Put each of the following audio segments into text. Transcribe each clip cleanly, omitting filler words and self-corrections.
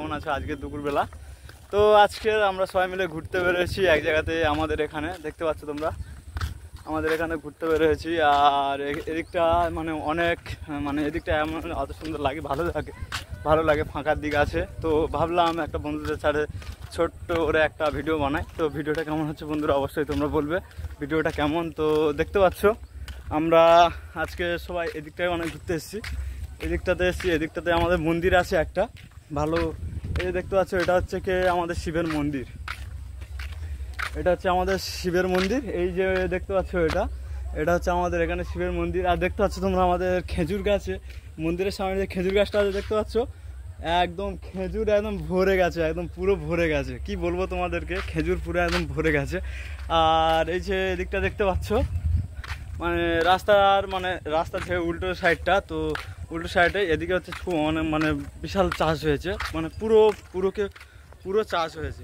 কেমন আছো আজকে দুপুরবেলা? তো আজকে আমরা সবাই মিলে ঘুরতে বেরোয়েছি এক জায়গাতে, আমাদের এখানে দেখতে পাচ্ছ তোমরা, আমাদের এখানে ঘুরতে বেরোয়েছি। আর এদিকটা মানে অনেক মানে এদিকটা এমন অত সুন্দর লাগে, ভালো লাগে, ফাঁকার দিক আছে। তো ভাবলাম একটা বন্ধুদের সাথে ছোট্ট করে একটা ভিডিও বানাই। তো ভিডিওটা কেমন হচ্ছে বন্ধুরা অবশ্যই তোমরা বলবে ভিডিওটা কেমন। তো দেখতে পাচ্ছ আমরা আজকে সবাই এদিকটায় অনেক ঘুরতে এসেছি, এদিকটাতে আমাদের মন্দির আছে একটা ভালো। এই দেখতে পাচ্ছ এটা হচ্ছে কি আমাদের শিবের মন্দির, এটা হচ্ছে আমাদের শিবের মন্দির। এই যে দেখতে পাচ্ছ এটা হচ্ছে আমাদের এখানে শিবের মন্দির। আর দেখতে পাচ্ছ তোমরা আমাদের খেজুর গাছে, মন্দিরের সামনে যে খেজুর গাছটা আছে দেখতে পাচ্ছ, একদম খেজুর একদম ভরে গেছে, একদম পুরো ভরে গেছে। কি বলবো তোমাদেরকে, খেজুর পুরো একদম ভরে গেছে। আর এই যে এদিকটা দেখতে পাচ্ছ মানে রাস্তার যে উল্টো সাইডটা, তো উল্টো সাইডে এদিকে হচ্ছে অনেক মানে বিশাল চাষ হয়েছে, মানে পুরো চাষ হয়েছে।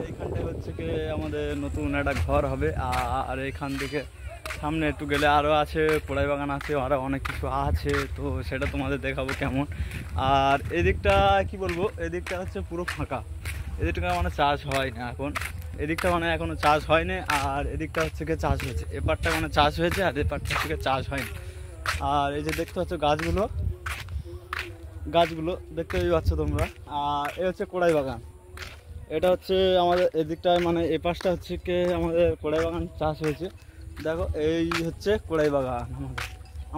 এইখানটায় হচ্ছে কি আমাদের নতুন একটা ঘর হবে। আর এইখান থেকে সামনে একটু গেলে আরও আছে কড়াই বাগান আছে, আরও অনেক কিছু আছে, তো সেটা তোমাদের দেখাবো কেমন। আর এদিকটা কি বলবো, এদিকটা হচ্ছে পুরো ফাঁকা, এদিকটা মানে চাষ হয় না এখন, এদিকটা মানে এখনও চাষ হয়নি। আর এদিকটা হচ্ছে কি চাষ হয়েছে, এপারটা মানে চাষ হয়েছে আর এপারটা থেকে চাষ হয়নি। আর এই যে দেখতে পাচ্ছ গাছগুলো দেখতে পাচ্ছ তোমরা। আর এ হচ্ছে কড়াই বাগান, এটা হচ্ছে আমাদের এদিকটায় মানে এ পাশটা হচ্ছে কি আমাদের কড়াই বাগান চাষ হয়েছে। দেখো এই হচ্ছে কড়াই বাগান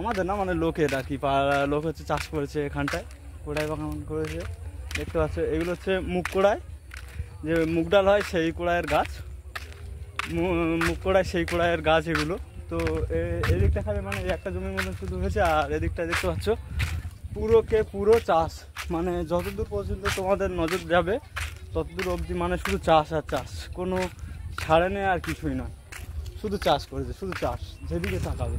আমাদের না মানে লোকের আর কি, লোক হচ্ছে চাষ করেছে এখানটায়, কড়াই বাগান করেছে। দেখতে পাচ্ছ এগুলো হচ্ছে মুগ কড়াই, যে মুগ ডাল হয় সেই কড়াইয়ের গাছ, মুগ কড়াই সেই কড়াইয়ের গাছ এগুলো। তো এদিকটা খালি মানে একটা জমির মতন শুধু হয়েছে। আর এদিকটা দেখতে পাচ্ছ পুরো চাষ, মানে যতদূর পর্যন্ত তোমাদের নজর যাবে ততদূর অবধি মানে শুধু চাষ আর চাষ, কোনো ছাড়ে নেই আর কিছুই না, শুধু চাষ করেছে, শুধু চাষ, যেদিকে তাকাবে।